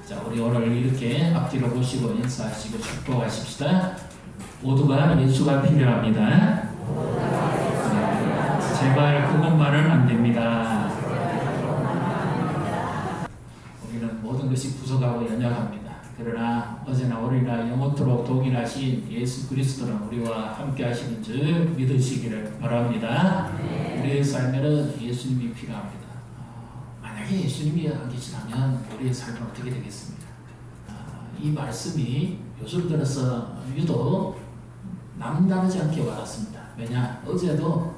자, 우리 오늘 이렇게 앞뒤로 보시고 인사하시고 축복하십시다. 모두가 예수가 필요합니다. 제발 그것만은 안 됩니다. 우리는 모든 것이 부족하고 연약합니다. 그러나 어제나 오늘이나 영원토록 동일하신 예수 그리스도는 우리와 함께 하시는 줄 믿으시기를 바랍니다. 우리의 삶에는 예수님이 필요합니다. 만약에 예수님이 안 계시다면 우리의 삶은 어떻게 되겠습니까? 이 말씀이 요즘 들어서 유독 남다르지 않게 와닿습니다. 왜냐? 어제도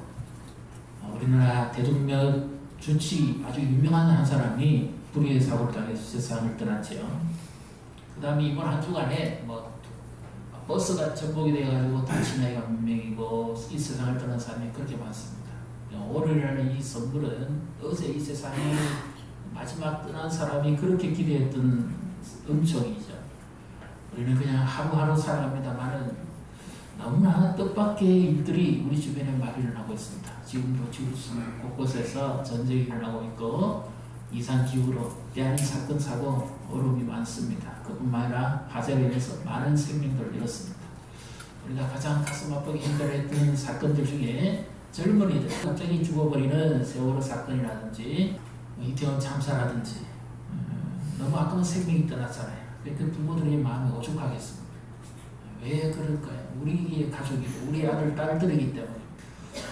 우리나라 대통령 주치 아주 유명한 한 사람이 불의의 사고를 당해서 세상을 떠났지요. 그 다음에 이번 한 주간에 버스가 전복이 돼가지고 다친 아이가 몇 명이고 이 세상을 떠난 사람이 그렇게 많습니다. 오늘이라는 이 선물은 어제 이 세상에 마지막 떠난 사람이 그렇게 기대했던 음성이죠. 우리는 그냥 하루하루 살아갑니다만은 너무나 뜻밖의 일들이 우리 주변에 많이 일어나고 있습니다. 지금도 지구 곳곳에서 전쟁이 일어나고 있고 이상기후로 대한 사건 사고 어려움이 많습니다. 그뿐만 아니라 화재로 인해서 많은 생명들을 잃었습니다. 우리가 가장 가슴 아프게 힘들어했던 사건들 중에 젊은이들 갑자기 죽어버리는 세월호 사건이라든지 이태원 참사라든지 너무 아까운 생명이 떠났잖아요. 그 부모들의 마음이 오죽하겠습니까? 왜 그럴까요? 우리의 가족이고 우리 아들 딸들이기 때문에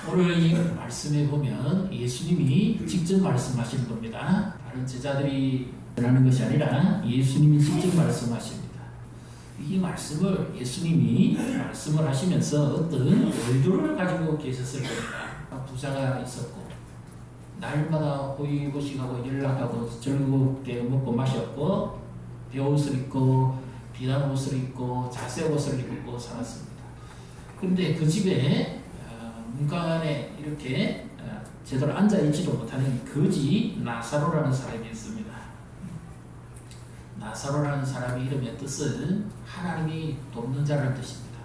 오늘 이 말씀에 보면 예수님이 직접 말씀하시는 겁니다. 다른 제자들이 하는 것이 아니라 예수님이 직접 말씀하십니다. 이 말씀을 예수님이 말씀을 하시면서 어떤 의도를 가지고 계셨을 겁니다. 부자가 있었고 날마다 호의호식하고 연락하고 즐겁게 먹고 마셨고 배옷을 입고 비단 옷을 입고 자색 옷을 입고 살았습니다. 그런데 그 집에 문간에 이렇게 제대로 앉아있지도 못하는 거지 나사로라는 사람이 있습니다. 나사로라는 사람의 이름의 뜻은 하나님이 돕는 자라는 뜻입니다.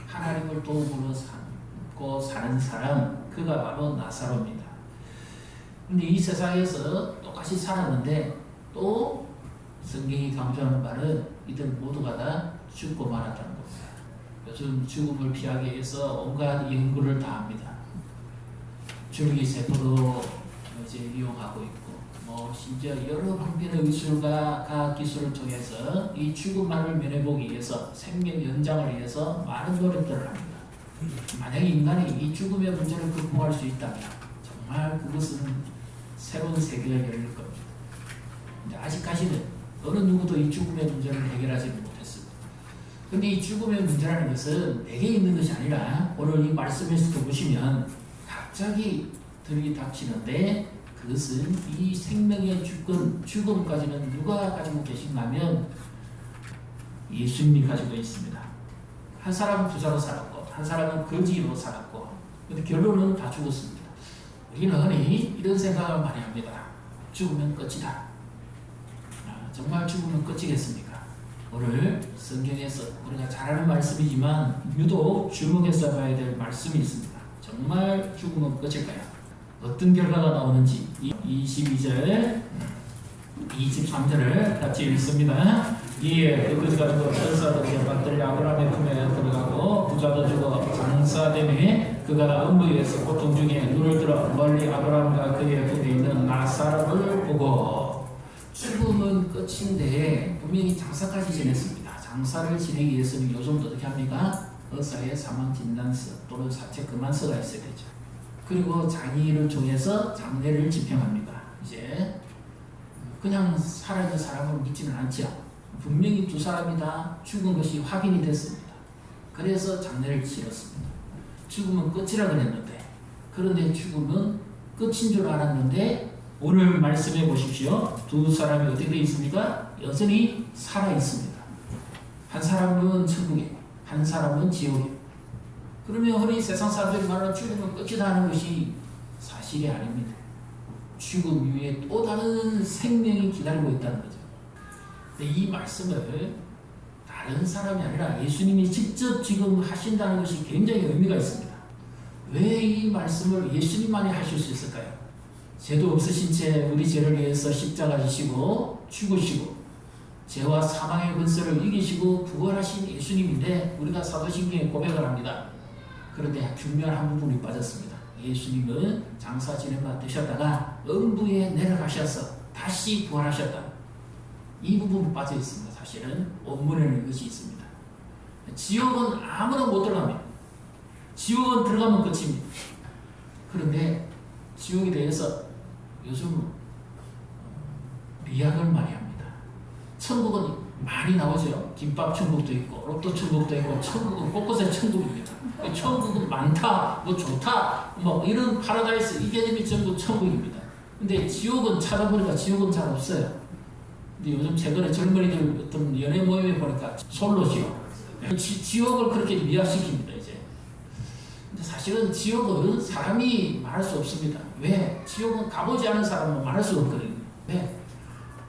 하나님을 도움으로 삼고 사는 사람, 그가 바로 나사로입니다. 그런데 이 세상에서 똑같이 살았는데 또 성경이 강조하는 바는 이들 모두가 다 죽고 말았다는 겁니다. 요즘 죽음을 피하기 위해서 온갖 연구를 다 합니다. 줄기세포도 이제 이용하고 있고 심지어 여러 방면의 의술과 과학 기술을 통해서 이 죽음만을 면해보기 위해서 생명 연장을 위해서 많은 노력들을 합니다. 만약에 인간이 이 죽음의 문제를 극복할 수 있다면 정말 그것은 새로운 세계가 열릴 겁니다. 근데 아직까지는 어느 누구도 이 죽음의 문제를 해결하지 못했습니다. 그런데 이 죽음의 문제라는 것은 내게 있는 것이 아니라 오늘 이 말씀에서도 보시면 갑자기 들이닥치는데 그것은 이 생명의 죽음까지는 누가 가지고 계신가면 예수님이 가지고 있습니다. 한 사람은 부자로 살았고 한 사람은 거지로 살았고 근데 결론은 다 죽었습니다. 우리는 흔히 이런 생각을 많이 합니다. 죽으면 끝이다. 정말 죽으면 끝이겠습니까? 오늘 성경에서 우리가 잘 아는 말씀이지만 유독 주목해서 봐야 될 말씀이 있습니다. 정말 죽으면 끝일까요? 어떤 결과가 나오는지 22절, 23절을 같이 읽습니다. 이에 그것이 가지고 천사도 받들이 아브라함의 품에 들어가고 부자도 죽어 장사되매 그가 음부에서 고통 중에 눈을 들어 멀리 아브라함과 그의 품에 있는 나사로를 보고 죽음은 끝인데 분명히 장사까지 지냈습니다. 장사를 지내기 위해서는 요즘도 어떻게 합니까? 의사의 사망진단서 또는 사체 금환서가 있어야 되죠. 그리고 장의를 통해서 장례를 집행합니다. 이제 그냥 살아있는 사람을 믿지는 않죠. 분명히 두 사람이 다 죽은 것이 확인이 됐습니다. 그래서 장례를 치렀습니다. 죽음은 끝이라 그랬는데 그런데 죽음은 끝인 줄 알았는데 오늘 말씀해 보십시오. 두 사람이 어떻게 되어 있습니까? 여전히 살아 있습니다. 한 사람은 천국에, 한 사람은 지옥에. 그러면 흔히 세상 사람들이 말하는 죽음은 끝이다 하는 것이 사실이 아닙니다. 죽음 위에 또 다른 생명이 기다리고 있다는 거죠. 근데 이 말씀을 다른 사람이 아니라 예수님이 직접 지금 하신다는 것이 굉장히 의미가 있습니다. 왜 이 말씀을 예수님만이 하실 수 있을까요? 죄도 없으신 채 우리 죄를 위해서 십자가 지시고 죽으시고 죄와 사망의 근세를 이기시고 부활하신 예수님인데 우리가 사도신경에 고백을 합니다. 그런데 중요한 한 부분이 빠졌습니다. 예수님은 장사 지내마 되셨다가 음부에 내려가셔서 다시 부활하셨다. 이 부분이 빠져 있습니다. 사실은 원문에는 이것이 있습니다. 지옥은 아무나 못 들어갑니다. 지옥은 들어가면 끝입니다. 그런데 지옥에 대해서 요즘 미학을 많이 합니다. 천국은 많이 나오죠. 김밥 천국도 있고 로또 천국도 있고 천국은 곳곳에 천국입니다. 천국은 많다, 뭐 좋다, 뭐 이런 파라다이스 이 개념이 전부 천국입니다. 근데 지옥은 찾아보니까 지옥은 잘 없어요. 근데 요즘 최근에 젊은이들 어떤 연애 모임에 보니까 솔로 지옥. 지옥을 그렇게 미화시킵니다, 이제. 근데 사실은 지옥은 사람이 말할 수 없습니다. 왜? 지옥은 가보지 않은 사람은 말할 수 없거든요. 왜?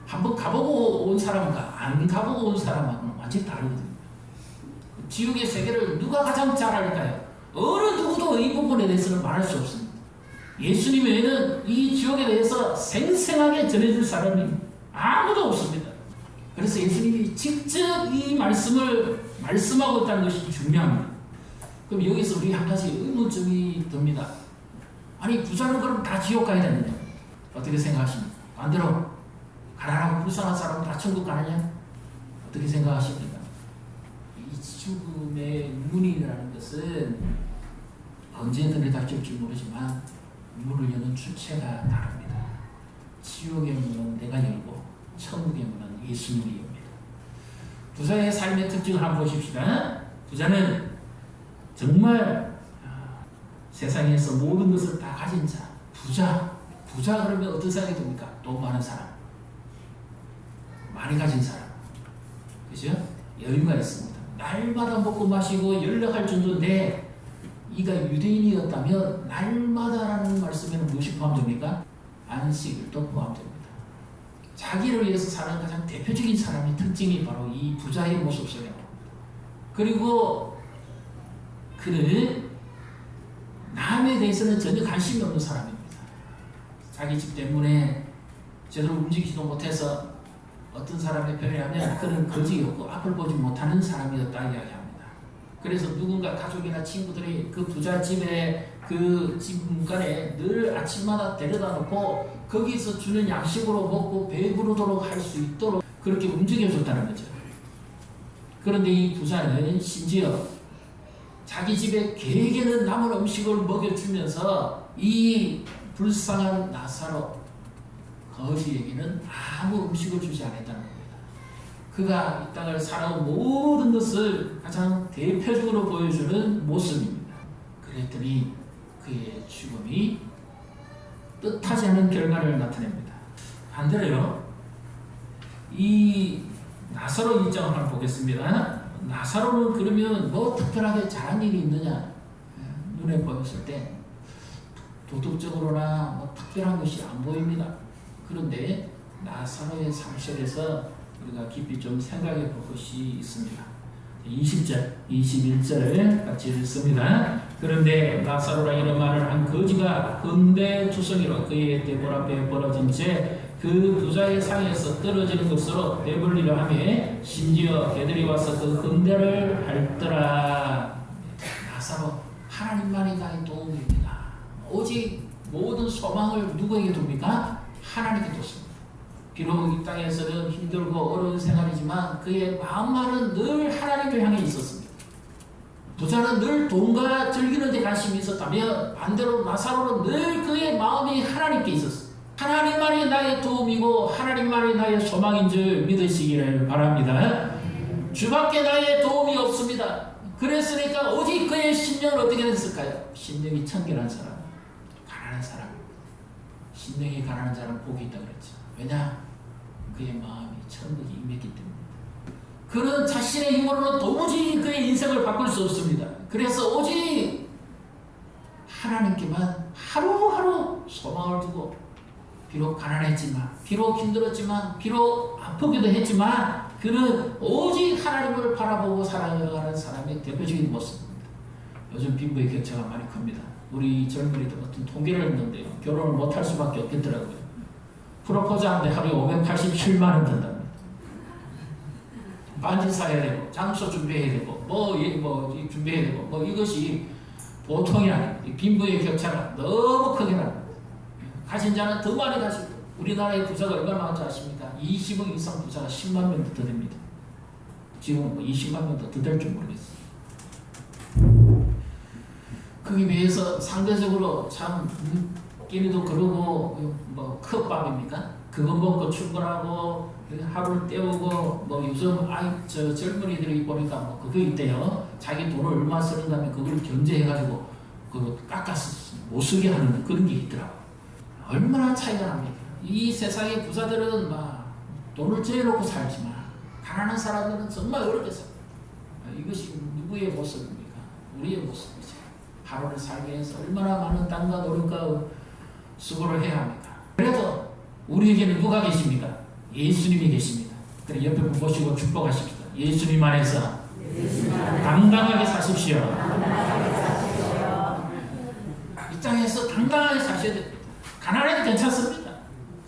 한번 가보고 온 사람과 안 가보고 온 사람하고는 완전히 다르거든요. 지옥의 세계를 누가 가장 잘 알까요? 어느 누구도 이 부분에 대해서는 말할 수 없습니다. 예수님 외에는 이 지옥에 대해서 생생하게 전해줄 사람이 아무도 없습니다. 그래서 예수님이 직접 이 말씀을 말씀하고 있다는 것이 중요합니다. 그럼 여기서 우리 한 가지 의문점이 듭니다. 아니 부자는 그럼 다 지옥 가야 되느냐? 어떻게 생각하십니까? 반대로 가난하고 불쌍한 사람은 다 천국 가느냐? 어떻게 생각하십니까? 이 죽음의 문이라는 것은 언제 들이닥칠지 모르지만 문을 여는 주체가 다릅니다. 지옥의 문은 내가 열고 천국의 문은 예수님이 엽니다. 부자의 삶의 특징을 한번 보십시다. 부자는 정말 세상에서 모든 것을 다 가진 자. 부자 그러면 어떤 생각이 듭니까? 돈 많은 사람, 많이 가진 사람, 그죠? 여유가 있습니다. 날마다 먹고 마시고 연락할 정도인데 이가 유대인이었다면 날마다라는 말씀에는 무엇이 포함됩니까? 안식일도 포함됩니다. 자기를 위해서 사는 가장 대표적인 사람의 특징이 바로 이 부자의 모습 속에 나옵니다. 그리고 그는 남에 대해서는 전혀 관심이 없는 사람입니다. 자기 집 때문에 제대로 움직이지도 못해서 어떤 사람의 표현하면 그는 거지였고 앞을 보지 못하는 사람이었다 이야기합니다. 그래서 누군가 가족이나 친구들이 그 부잣집에 그 집 문간에 늘 아침마다 데려다 놓고 거기서 주는 양식으로 먹고 배부르도록 할 수 있도록 그렇게 움직여줬다는 거죠. 그런데 이 부자는 심지어 자기 집에 개에게는 남은 음식을 먹여주면서 이 불쌍한 나사로 거지에게는 아무 음식을 주지 않았다는 겁니다. 그가 이 땅을 살아온 모든 것을 가장 대표적으로 보여주는 모습입니다. 그랬더니 그의 죽음이 뜻하지 않은 결과를 나타냅니다. 반대로요, 이 나사로 입장을 한번 보겠습니다. 나사로는 그러면 뭐 특별하게 잘한 일이 있느냐? 눈에 보였을 때 도덕적으로나 뭐 특별한 것이 안 보입니다. 그런데 나사로의 삶 속에서 우리가 깊이 좀 생각해 볼 것이 있습니다. 20절, 21절을 같이 읽습니다. 그런데 나사로라 이런 말을 한 거지가 근대 투성이로 그의 대볼 앞에 벌어진 채 그 부자의 상에서 떨어지는 것으로 배불리려 하며 심지어 개들이 와서 그 근대를 핥더라. 나사로 하나님만이 나의 도움입니다. 오직 모든 소망을 누구에게 둡니까? 하나님께 뒀습니다. 비록 이 땅에서는 힘들고 어려운 생활이지만 그의 마음만은 늘 하나님을 향해 있었습니다. 부자는 늘 돈과 즐기는 데 관심이 있었다면 반대로 나사로는 늘 그의 마음이 하나님께 있었습니다. 하나님만이 나의 도움이고 하나님만이 나의 소망인 줄 믿으시기를 바랍니다. 주밖에 나의 도움이 없습니다. 그랬으니까 오직 그의 심령은 어떻게 됐을까요? 심령이 청결한 사람, 가난한 사람. 심령이 가난한 사람은 복이 있다고 그랬죠. 왜냐? 그의 마음이 천국에 임했기 때문입니다. 그는 자신의 힘으로는 도무지 그의 인생을 바꿀 수 없습니다. 그래서 오직 하나님께만 하루하루 소망을 두고 비록 가난했지만, 비록 힘들었지만, 비록 아프기도 했지만 그는 오직 하나님을 바라보고 살아가는 사람의 대표적인 모습입니다. 요즘 빈부의 격차가 많이 큽니다. 우리 젊은이들 어떤 통계를 했는데요, 결혼을 못할 수밖에 없겠더라고요. 프로포즈 하는데 하루에 587만 원 든답니다. 반지 사야 되고 장소 준비해야 되고 뭐 준비해야 되고 뭐 이것이 보통이 아닙니다. 빈부의 격차가 너무 크게 납니다. 가진 자는 더 많이 가지고 우리나라의 부자가 얼마나 많은지 아십니까? 20억 이상 부자가 10만 명도 더 됩니다. 지금 20만 명도 더 될 줄 모르겠어요. 거기에 비해서 상대적으로 참 끼니도 그러고 뭐 컵밥입니까? 그거 먹고 출근하고 하루를 때우고 뭐 요즘 저 젊은이들이 보니까 뭐 그거 있대요. 자기 돈을 얼마 쓰는 다음에 그걸 경제해가지고 그거 깎아서 못 쓰게 하는 그런 게 있더라고. 얼마나 차이가 납니까? 이 세상의 부자들은 막 돈을 째놓고 살지만 가난한 사람들은 정말 어렵게 살아요. 이것이 누구의 모습입니까? 우리의 모습이죠. 하루를 살기 위해서 얼마나 많은 땀과 노력과 수고를 해야 합니까? 그래도 우리에게는 누가 계십니까? 예수님이 계십니다. 그래 옆에 분 보시고 축복하십시다. 예수님 안에서 당당하게 사십시오. 이 땅에서 당당하게 사셔야 됩니다. 가난해도 괜찮습니다.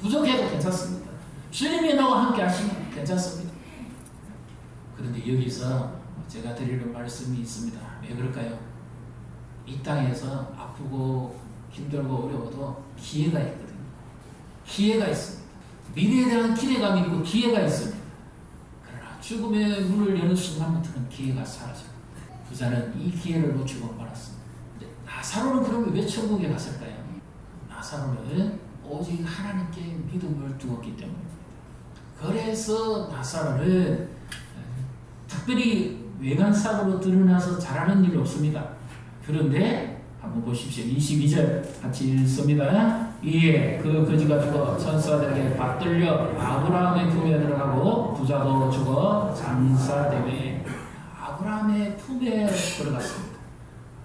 부족해도 괜찮습니다. 주님이 나와 함께 하시면 괜찮습니다. 그런데 여기서 제가 드리는 말씀이 있습니다. 왜 그럴까요? 이 땅에서 아프고 힘들고 어려워도 기회가 있거든요. 기회가 있습니다. 미래에 대한 기대감이 있고 기회가 있습니다. 그러나 죽음의 문을 여는 순간부터는 기회가 사라져요. 부자는 이 기회를 놓치고 말았습니다. 나사로는 그러면 왜 천국에 갔을까요? 나사로는 오직 하나님께 믿음을 두었기 때문입니다. 그래서 나사로는 특별히 외관상으로 드러나서 잘하는 일이 없습니다. 그런데 한번 보십시오. 22절 같이 읽습니다. 이에 그 거지가 죽어 천사들에게 받들려 아브라함의 품에 들어가고 부자도 죽어 장사되매 아브라함의 품에 들어갔습니다.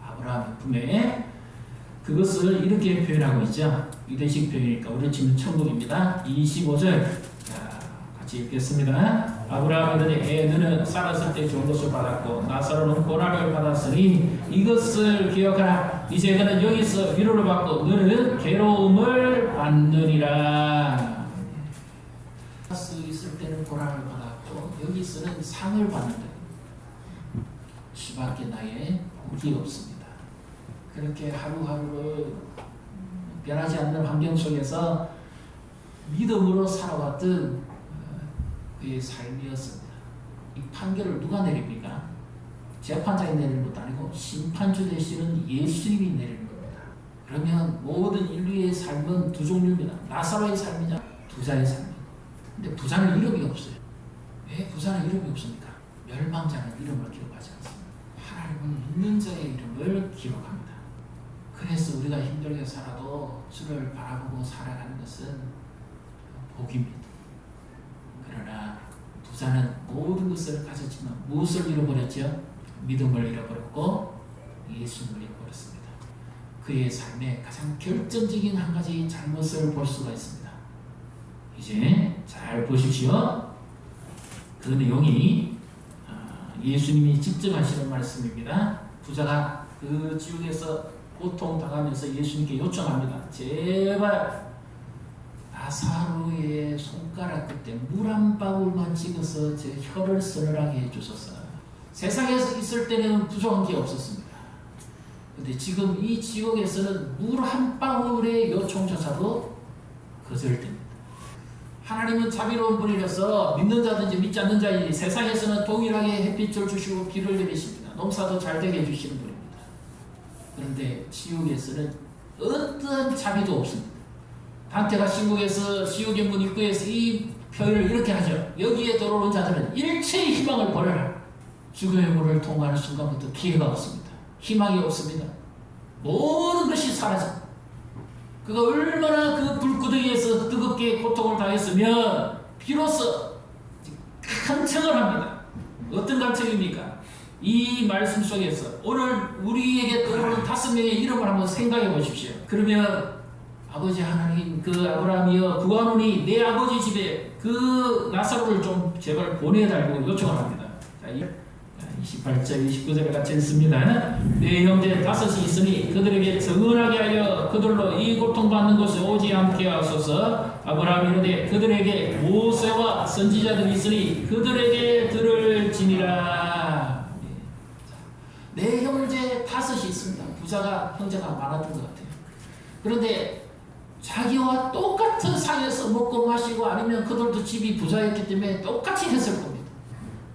아브라함의 품에 그것을 이렇게 표현하고 있죠. 유대식 표현이니까 우리 지금 천국입니다. 25절 같이 읽겠습니다. 아브라함이 이르되 너는 살았을 때 좋은 것을 받았고 나사로는 고난을 받았으니 이것을 기억하라. 이제 그는 여기서 위로를 받고 너는 괴로움을 받느니라. 수 있을 때는 고난을 받았고 여기서는 상을 받는다. 수밖에 나의 복이 없습니다. 그렇게 하루하루를 변하지 않는 환경 속에서 믿음으로 살아왔던 그의 삶이었습니다. 이 판결을 누가 내립니까? 재판장이 내리는 것도 아니고 심판주 되시는 예수님이 내리는 겁니다. 그러면 모든 인류의 삶은 두 종류입니다. 나사로의 삶이냐 부자의 삶이냐. 근데 부자는 이름이 없어요. 왜 부자는 이름이 없습니까? 멸망자는 이름을 기록하지 않습니다. 하나님은 믿는 자의 이름을 기록합니다. 그래서 우리가 힘들게 살아도 주를 바라보고 살아가는 것은 복입니다. 그러나 부자는 모든 것을 가졌지만 무엇을 잃어버렸죠? 믿음을 잃어버렸고 예수님을 잃어버렸습니다. 그의 삶에 가장 결정적인 한 가지 잘못을 볼 수가 있습니다. 이제 잘 보십시오. 그 내용이 예수님이 직접 하시는 말씀입니다. 부자가 그 지옥에서 고통당하면서 예수님께 요청합니다. 제발 나사로의 손가락 끝에 물 한 방울만 찍어서 제 혀를 서늘하게 해주소서. 세상에서 있을 때는 부족한 게 없었습니다. 그런데 지금 이 지옥에서는 물 한 방울의 요청조차도 거절됩니다. 하나님은 자비로운 분이라서 믿는 자든지 믿지 않는 자든지 세상에서는 동일하게 햇빛을 주시고 비를 내리십니다. 농사도 잘 되게 해주시는 분입니다. 그런데 지옥에서는 어떠한 자비도 없습니다. 단테가 신국에서 지옥의 문 입구에서 이 표현을 이렇게 하죠. 여기에 들어오는 자들은 일체의 희망을 버려라. 죽음의 문을 통과하는 순간부터 기회가 없습니다. 희망이 없습니다. 모든 것이 사라집니다. 그가 얼마나 그 불구덩이에서 뜨겁게 고통을 당했으면 비로소 간청을 합니다. 어떤 간청입니까? 이 말씀 속에서 오늘 우리에게 떠오르는 5명의 이름을 한번 생각해 보십시오. 그러면 아버지 하나님 그 아브라함이여 구하노니 내 아버지 집에 그 나사로를 좀 제발 보내달라고 요청을 합니다. 자, 18절 29절에 같이 읽습니다. 내 형제 다섯이 있으니 그들에게 정언하게 하여 그들로 이 고통받는 것에 오지 않게 하소서. 아브라함이 이르되 그들에게 모세와 선지자들이 있으니 그들에게 들을지니라. 내 형제 다섯이 있습니다. 부자가 형제가 많았던 것 같아요. 그런데 자기와 똑같은 상에서 먹고 마시고 아니면 그들도 집이 부자였기 때문에 똑같이 했을 겁니다.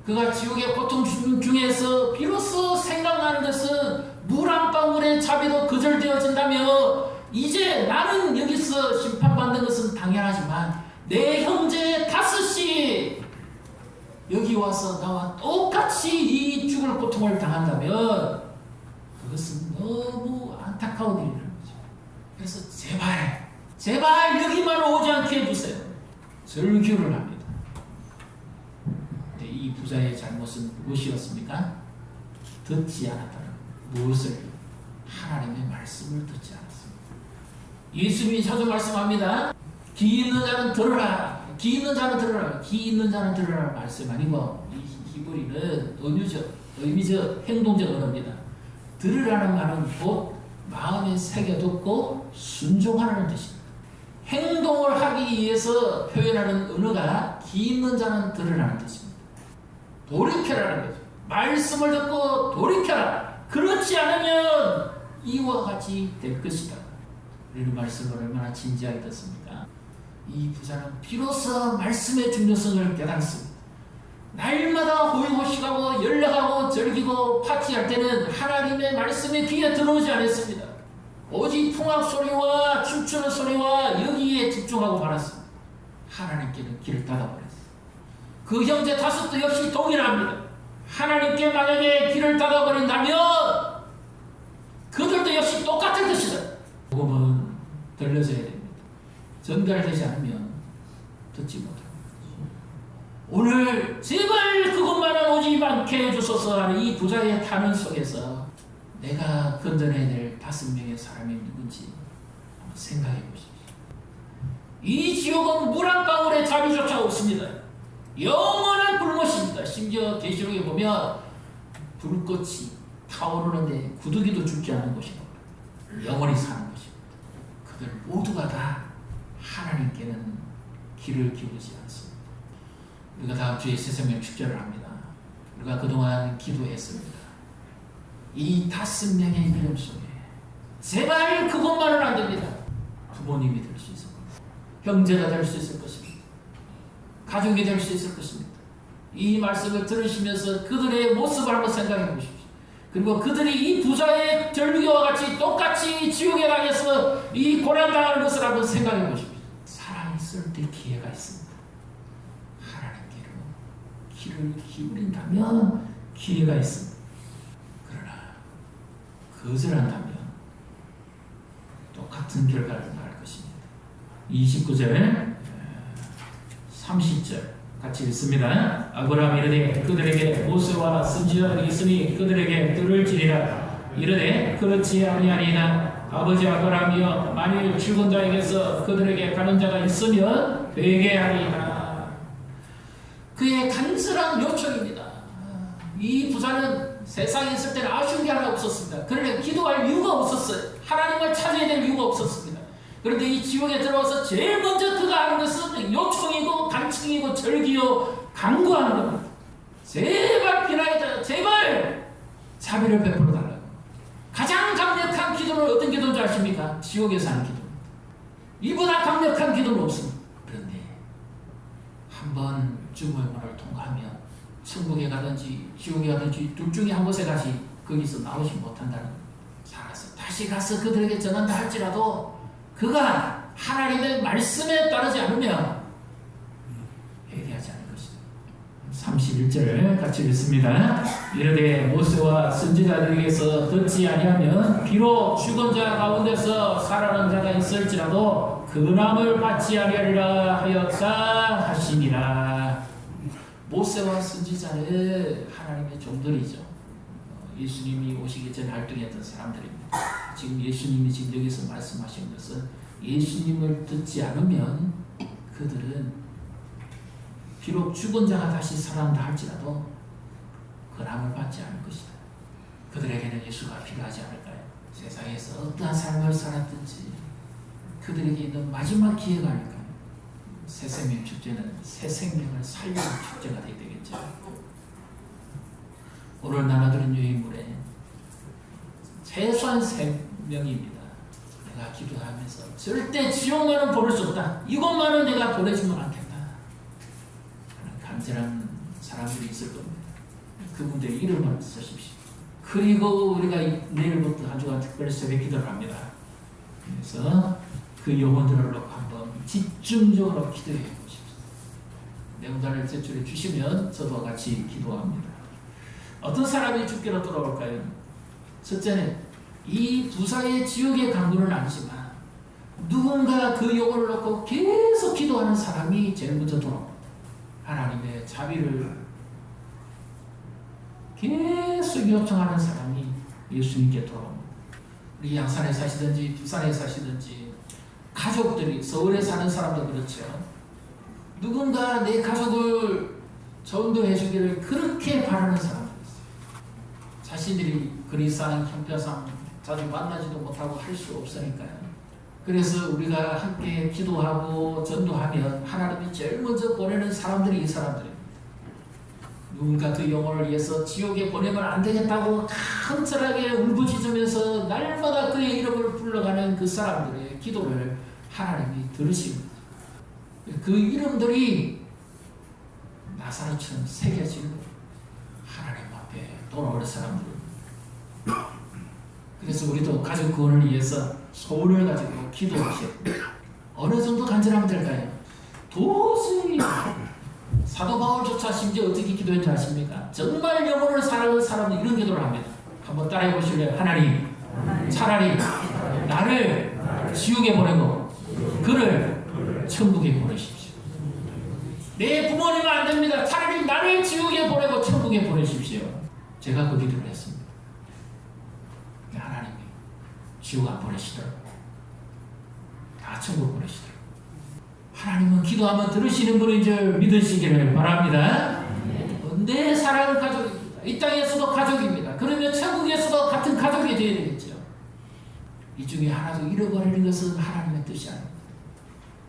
그가 지옥의 고통 중에서 비로소 생각나는 것은 물 한 방울의 자비도 거절되어진다며 이제 나는 여기서 심판받는 것은 당연하지만 내 형제 다섯이 여기 와서 나와 똑같이 이 죽을 고통을 당한다면 그것은 너무 안타까운 일이라는 거죠. 그래서 제발 여기만 오지 않게 해주세요. 절규를 합니다. 근데 이 부자의 잘못은 무엇이었습니까? 듣지 않았다는 무엇을? 하나님의 말씀을 듣지 않았습니다. 예수님이 자주 말씀합니다. 기 있는 자는 들으라. 기 있는 자는 들으라. 기 있는 자는 들으라 말씀 아니고 이 히브리는 의미적 행동적 언어입니다. 들으라는 말은 곧 마음에 새겨듣고 순종하라는 뜻입니다. 행동을 하기 위해서 표현하는 언어가 기 있는 자는 들으라는 뜻입니다. 돌이켜라는 거죠. 말씀을 듣고 돌이켜라. 그렇지 않으면 이와 같이 될 것이다. 우리는 말씀을 얼마나 진지하게 듣습니까? 이 부자는 비로소 말씀의 중요성을 깨달았습니다. 날마다 호의호식하고 연락하고 즐기고 파티할 때는 하나님의 말씀의 귀에 들어오지 않았습니다. 오직 풍악 소리와 춤추는 소리와 여기에 집중하고 말았습니다. 하나님께는 길을 닫아버렸어요. 그 형제 다섯도 역시 동일합니다. 하나님께 만약에 길을 닫아버린다면 그들도 역시 똑같을 것이다. 복음은 들려져야 됩니다. 전달되지 않으면 듣지 못합니다. 오늘 제발 그것만은 오지 않게 해주소서 하는 이 부자의 탄원 속에서 내가 건져내야 될 5명의 사람이 누군지 한번 생각해 보십시오. 이 지옥은 물 한 방울의 자비조차 없습니다. 영원한 불못입니다. 심지어 계시록에 보면 불꽃이 타오르는데 구더기도 죽지 않는 곳이라고 영원히 사는 곳입니다. 그들 모두가 다 하나님께는 길을 기울이지 않습니다. 우리가 다음 주에 새생명 축제를 합니다. 우리가 그동안 기도했습니다. 이 5명의 이름 속에 제발 그것만은 안 됩니다. 부모님이 될 수 있을 겁니다. 형제가 될 수 있을 것입니다. 가족이 될 수 있을 것입니다. 이 말씀을 들으시면서 그들의 모습을 한번 생각해 보십시오. 그리고 그들이 이 부자의 절규와 같이 똑같이 지옥에 가서 이 고난당하는 것을 한번 생각해 보십시오. 살아있을 때 기회가 있습니다. 하나님께로 길을 기울인다면 기회가 있습니다. 그러나 거절한다면 똑같은 결과를 낳을 것입니다. 29절 30절 같이 읽습니다. 아브라함이 이르되 그들에게 모세와 선지자들이 있으니 그들에게 들을지니라. 이르되 그렇지 아니하니이다. 아버지 아브라함이여 만일 죽은 자에게서 그들에게 가는 자가 있으면 되게 하리이다. 그의 간절한 요청입니다. 이 부자는 세상에 있을 때는 아쉬운 게 하나 없었습니다. 그러나 기도할 이유가 없었어요. 하나님을 찾아야 될 이유가 없었습니다. 그런데 이 지옥에 들어와서 제일 먼저 그가 하는 것은 요청이고 간청이고 절기요 간구하는 겁니다. 제발 비나이다. 제발 자비를 베풀어 달라고. 가장 강력한 기도는 어떤 기도인 줄 아십니까? 지옥에서 하는 기도입니다. 이보다 강력한 기도는 없습니다. 그런데 한번 죽음의 문을 통과하면 천국에 가든지 지옥에 가든지 둘 중에 한 곳에 가시 거기서 나오지 못한다는 살아서 다시 가서 그들에게 전한다 할지라도 그가 하나님의 말씀에 따르지 않으면 회개하지 않을 것이다. 31절 같이 읽습니다. 이르되 모세와 선지자들에게서 듣지 아니하면 비록 죽은 자 가운데서 살아난 자가 있을지라도 근함을 받지 아니하리라 하였다 하시니라. 모세와 선지자는 하나님의 종들이죠. 예수님이 오시기 전에 활동했던 사람들입니다. 지금 예수님이 지금 여기서 말씀하신 것은 예수님을 듣지 않으면 그들은 비록 죽은 자가 다시 살아난다 할지라도 근함을 받지 않을 것이다. 그들에게는 예수가 필요하지 않을까요? 세상에서 어떠한 삶을 살았든지 그들에게 있는 마지막 기회가 아닐까요? 새생명 축제는 새 생명을 살리는 축제가 되겠죠. 오늘 나눠드린 유인물에 최소한 3명입니다. 내가 기도하면서 절대 지옥만은 보낼 수 없다. 이것만은 내가 보내주면 않겠다. 하는 간절한 사람들이 있을 겁니다. 그분들의 이름을 쓰십시오. 그리고 우리가 내일부터 한 주간 특별히 새벽 기도를 합니다. 그래서 그 영혼들을 놓고 한번 집중적으로 기도해 보십시오. 명단을 제출해 주시면 저도 같이 기도합니다. 어떤 사람이 죽기로 돌아올까요? 첫째는 이 부사의 지옥의 강구는 아니지만 누군가 그 영혼을 놓고 계속 기도하는 사람이 제일 먼저 돌아옵니다. 하나님의 자비를 계속 요청하는 사람이 예수님께 돌아옵니다. 우리 양산에 사시든지 부산에 사시든지 가족들이 서울에 사는 사람도 그렇죠. 누군가 내 가족을 전도해 주기를 그렇게 바라는 사람들이 있어요. 자신들이 그리스도인 형편상 자주 만나지도 못하고 할 수 없으니까요. 그래서 우리가 함께 기도하고 전도하면 하나님이 제일 먼저 보내는 사람들이 이 사람들입니다. 누군가 그 영혼을 위해서 지옥에 보내면 안 되겠다고 간절하게 울부짖으면서 날마다 그의 이름을 불러가는 그 사람들의 기도를 하나님이 들으십니다. 그 이름들이 나사로처럼 새겨지고 하나님 앞에 돌아오는 사람들입니다. 그래서 우리도 가족 구원을 위해서 소원을 가지고 기도하셔야 됩니다. 어느 정도 간절하면 될까요? 도저히 사도 바울조차 심지어 어떻게 기도했는지 아십니까? 정말 영혼을 사랑하는 사람은 이런 기도를 합니다. 한번 따라해 보실래요? 하나님, 차라리 나를 지옥에 보내고 그를 천국에 보내십시오. 내 부모님은 안 됩니다. 차라리 나를 지옥에 보내고 천국에 보내십시오. 제가 그 기도를 했습니다. 하나님이 지옥 안 보내시더라고요. 다 천국 보내시더라고요. 하나님은 기도하면 들으시는 분인 줄 믿으시기를 바랍니다. 내 사랑하는 가족입니다. 이 땅에서도 가족입니다. 그러면 천국에서도 같은 가족이 되어야 되겠죠. 이 중에 하나도 잃어버리는 것은 하나님의 뜻이 아닙니다.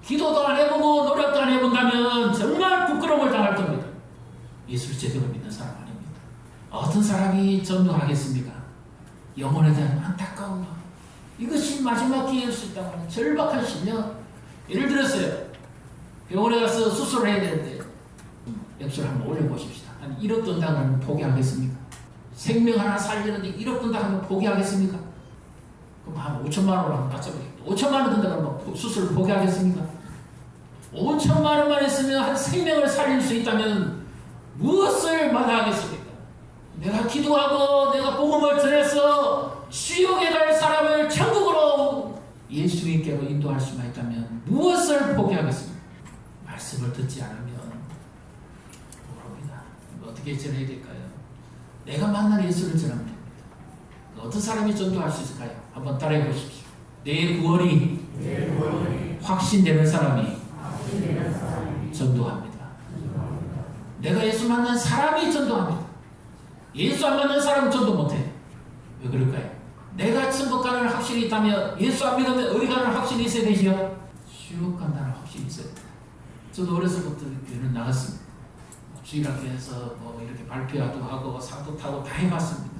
기도도 안 해보고 노력도 안 해본다면 정말 부끄러움을 당할 겁니다. 예수를 제대로 믿는 사람 아닙니다. 어떤 사람이 전도하겠습니까? 영혼에 대한 안타까운 마음. 이것이 마지막 기회일 수 있다고 하는 절박한 심령. 예를 들었어요. 병원에 가서 수술을 해야 되는데 액수를 한번 올려보십시다. 한 1억 든다고 하면 포기하겠습니까? 생명 하나 살리는데 1억 든다고 하면 포기하겠습니까? 그럼 한 5천만 원을 한번 맞춰보겠다. 5천만 원 든다고 하면 수술을 포기하겠습니까? 5천만 원만 했으면 한 생명을 살릴 수 있다면 무엇을 마다하겠습니까? 내가 기도하고 내가 복음을 전해서 지옥에 갈 사람을 천국으로 예수님께로 인도할 수만 있다면 무엇을 포기하겠습니까? 말씀을 듣지 않으면 모릅니다. 어떻게 전해야 될까요? 내가 만난 예수를 전하면 됩니다. 어떤 사람이 전도할 수 있을까요? 한번 따라해 보십시오. 내 구원이 확신되는 사람이 전도합니다. 내가 예수 만난 사람이 전도합니다. 예수 안 만난 사람은 전도 못해. 왜 그럴까요? 내가 천국 가는 확신이 있다면 예수 안 믿으면 어디 가는 확신이 있어야 되지요? 지옥 간다는 확신이 있어야 돼요. 저도 어려서부터 교회는 나갔습니다. 주일학교에서 뭐 이렇게 발표도 하고 상도 타고 다 해봤습니다.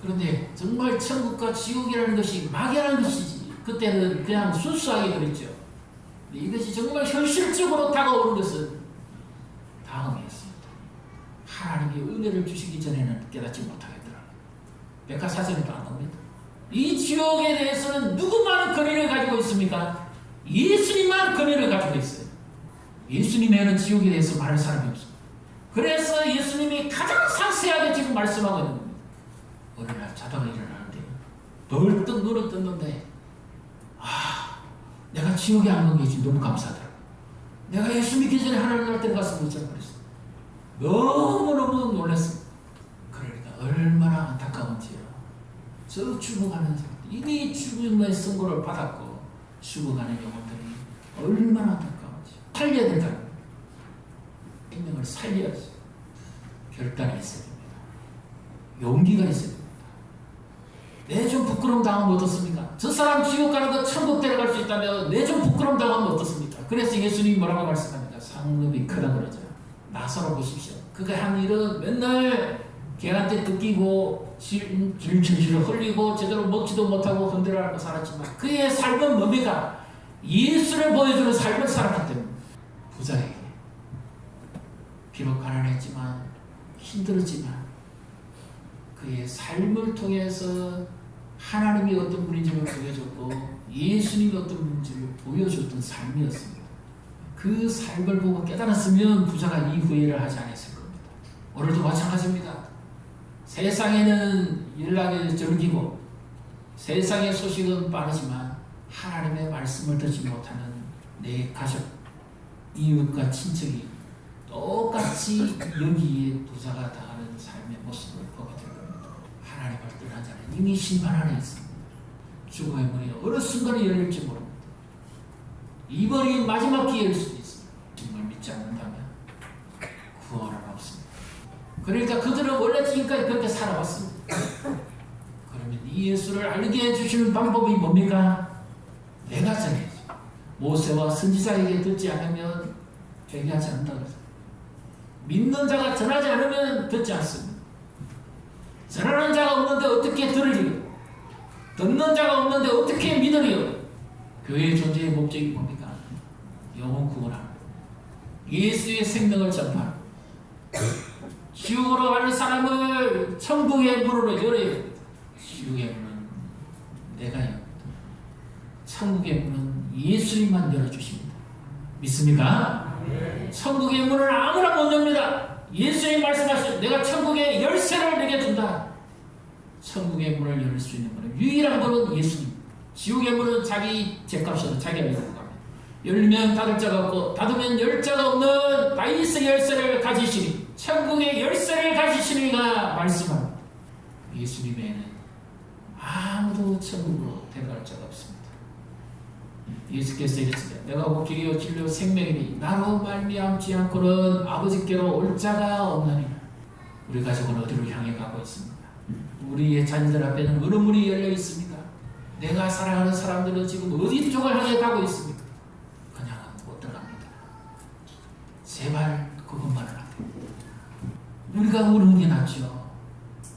그런데 정말 천국과 지옥이라는 것이 막연한 것이지 그때는 그냥 순수하게 그랬죠. 이것이 정말 현실적으로 다가오는 것은 당황했습니다. 하나님이 은혜를 주시기 전에는 깨닫지 못하겠더라고요. 백과사전에도 안 나옵니다. 이 지옥에 대해서는 누구만 권위를 가지고 있습니까? 예수님만 권위를 가지고 있어요. 예수님 외에는 지옥에 대해서 말할 사람이 없습니다. 그래서 예수님이 가장 상세하게 지금 말씀하고 있는 겁니다. 어느 날 자다가 일어나는데 벌떡 눈을 떴는데 내가 지옥에 안 간 게 너무 감사하더라고요. 내가 예수 믿기 전에 하나님 나라 들어갔으면 못 살았어요. 너무너무 놀랐습니다. 그러니까 얼마나 안타까운지요. 저 죽어가는 사람, 이미 죽음의 선고를 받았고 죽어가는 영혼들이 얼마나 안타까운지. 살려야 된다고. 생명을 살려야지. 결단이 있어야 됩니다. 용기가 있어야 됩니다. 내 좀 부끄러움 당하면 어떻습니까? 저 사람 지옥 가는 거 천국 데려갈 수 있다면 내 좀 부끄러움 당하면 어떻습니까? 그래서 예수님이 뭐라고 말씀합니까? 상급이 크다 그러죠. 나사로 보십시오. 그가 한 일은 맨날 개한테 뜯기고 질질 흘리고 제대로 먹지도 못하고 흔들어하고 살았지만 그의 삶은 뭡니까? 예수를 보여주는 삶을 살았기 때문에 부자에게 비록 가난했지만 힘들었지만 그의 삶을 통해서 하나님이 어떤 분인지를 보여줬고 예수님이 어떤 분인지를 보여줬던 삶이었습니다. 그 삶을 보고 깨달았으면 부자가 이 후회를 하지 않았을 겁니다. 오늘도 마찬가지입니다. 세상에는 연락이 절기고 세상의 소식은 빠르지만 하나님의 말씀을 듣지 못하는 내 가족, 이웃과 친척이 똑같이 여기에 부자가 당하는 삶의 모습을 보게 될 겁니다. 하나님을 떠난 자는 이미 심판 안에 있습니다. 죽음의 문이 어느 순간에 열릴지 모릅니다. 이번이 마지막 기회일 수도 있습니다. 정말 믿지 않는다면 구원은 없습니다. 그러니까 그들은 원래 지금까지 그렇게 살아왔습니다. 그러면 이 예수를 알게 해주시는 방법이 뭡니까? 내가 전해야죠. 모세와 선지자에게 듣지 않으면 회개하지 않는다 그랬어요. 믿는 자가 전하지 않으면 듣지 않습니다. 전하는 자가 없는데 어떻게 들으리요? 듣는 자가 없는데 어떻게 믿으리요? 교회의 존재의 목적이 뭡니까? 영혼 구원합니다. 예수의 생명을 전파합니다. 지옥으로 가는 사람을 천국의 문으로 열어야 됩니다. 지옥의 문은 내가 엽니다. 천국의 문은 예수님만 열어주십니다. 믿습니까? 네. 천국의 문은 아무나 못 엽니다. 예수님 말씀하시죠. 내가 천국의 열쇠를 내게 준다. 천국의 문을 열 수 있는 분은 유일한 분은 예수님. 지옥의 문은 자기 죄값으로 자기가 열고 갑니다. 열면 닫을 자가 없고 닫으면 열 자가 없는 다윗의 열쇠를 가지시니 천국의 열쇠를 가지시니가 말씀합니다. 예수님 외에는 아무도 천국으로 데려갈 자가 없습니다. 예수께서 이르시되 내가 곧 길이요 진리요 생명이니 나로 말미암지 않고는 아버지께로 올 자가 없나니. 우리 가족은 어디로 향해 가고 있습니까? 우리의 자녀들 앞에는 어느 문이 열려 있습니까? 내가 사랑하는 사람들은 지금 어디 쪽을 향해 가고 있습니까? 그냥은 못 들어갑니다. 제발 그것만은 안 됩니다. 우리가 모르는 게 낫죠.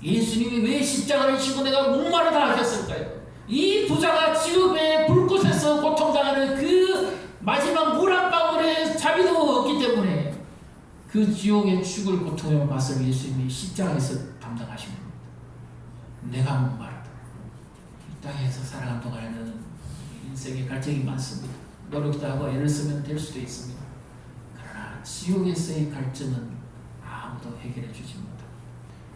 예수님이 왜 십자가를 지고 내가 목마르다 하셨을까요? 이 부자가 지옥의 불꽃에서 고통당하는 그 마지막 물 한 방울에 자비도 없기 때문에 그 지옥의 죽을 고통의 맛을 예수님이 십자가에서 담당하신 겁니다. 내가 목마르다. 이 땅에서 살아가는 동안에는 인생의 갈증이 많습니다. 노력도 하고 애를 쓰면 될 수도 있습니다. 그러나 지옥에서의 갈증은 아무도 해결해 주지 못합니다.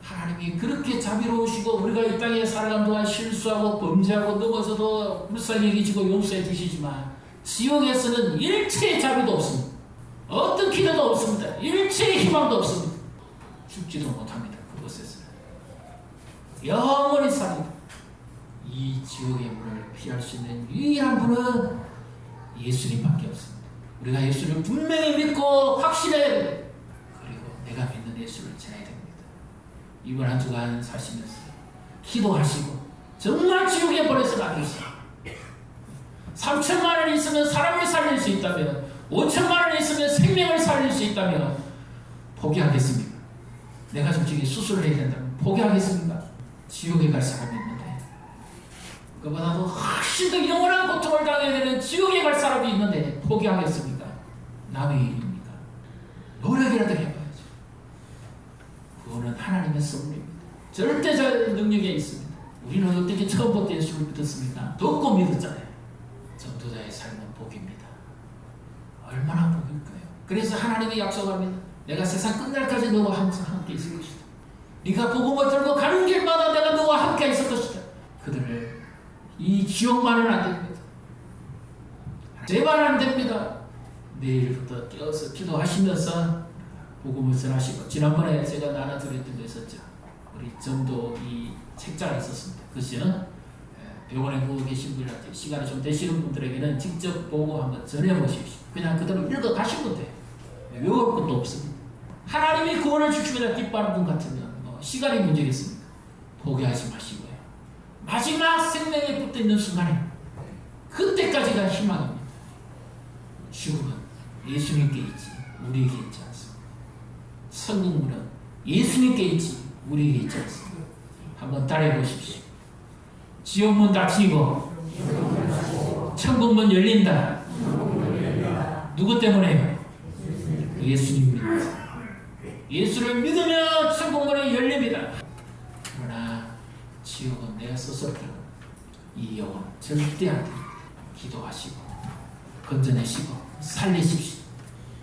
하나님이 그렇게 자비로우시고 우리가 이 땅에 살아가는 동안 실수하고 범죄하고 넘어서도 불쌍히 여기시고 용서해 주시지만 지옥에서는 일체의 자비도 없습니다. 어떤 기도도 없습니다. 일체의 희망도 없습니다. 죽지도 못합니다. 그곳에서는 영원히 삽니다. 이 지옥의 문을 피할 수 있는 유일한 분은 예수님밖에 없습니다. 우리가 예수를 분명히 믿고 확신해야 됩니다. 그리고 내가 믿는 예수를 전해야 됩니다. 이번 한 주간 사시면서 기도하시고 정말 지옥에 보내서 안 계세요. 3천만 원이 있으면 사람을 살릴 수 있다면 5천만 원이 있으면 생명을 살릴 수 있다면 포기하겠습니까? 내가 솔직히 수술을 해야 된다면 포기하겠습니까? 지옥에 갈 사람이 있는데 그보다도 훨씬 더 영원한 고통을 당해야 되는 지옥에 갈 사람이 있는데 포기하겠습니까? 남의 일입니까? 노력이라도 해봐야죠. 그거는 하나님의 선물입니다. 절대적 능력에 있습니다. 우리는 어떻게 처음부터 예수를 믿었습니까? 듣고 믿었잖아요. 전도자의 삶은 복입니다. 얼마나 복일까요? 그래서 하나님이 약속합니다. 내가 세상 끝날까지 너와 항상 함께 있을 것이다. 네가 복음을 들고 가는 길마다 내가 너와 함께 있을 것이다. 그들을 이 지옥만은 안 됩니다. 제발 안 됩니다. 내일부터 깨어서 기도하시면서 복음을 전하시고 지난번에 제가 나눠드렸던 거 있었죠. 우리 전도 이 책자가 있었습니다. 그것이요. 병원에 누워 계신 분들한테 시간이 좀 되시는 분들에게는 직접 보고 한번 전해보십시오. 그냥 그대로 읽어 가시면 돼요. 외울 것도 없습니다. 하나님이 구원을 주시면 기뻐하는 분 같으면 시간이 문제겠습니까? 포기하지 마시고요. 마지막 생명에 붙어 있는 순간에 그때까지가 희망입니다. 죽음은 예수님께 있지 우리에게 있지 않습니다. 성공물은 예수님께 있지 우리에게 있지 않습니다. 한번 따라해 보십시오. 지옥문 닫히고 천국문 열린다. 누구 때문에요? 예수님 믿습니다. 예수를 믿으면 천국문이 열립니다. 그러나 지옥은 내가 썼었다. 이 영혼 절대 안 됩니다. 기도하시고 건져내시고 살리십시오.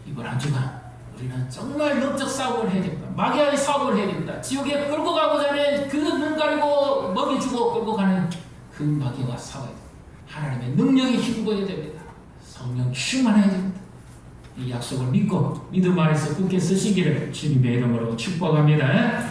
이번 한 주간 우리는 정말 영적 싸움을 해야 됩니다. 마귀와의 싸움을 해야 됩니다. 지옥에 끌고 가고자 하는 그 눈 가리고 먹이 주고 끌고 가는 그 마귀와 싸워야 됩니다. 하나님의 능력이 힘보여야 됩니다. 성령 충만해야 됩니다. 이 약속을 믿고 믿음 안에서 굳게 쓰시기를 주님의 이름으로 축복합니다.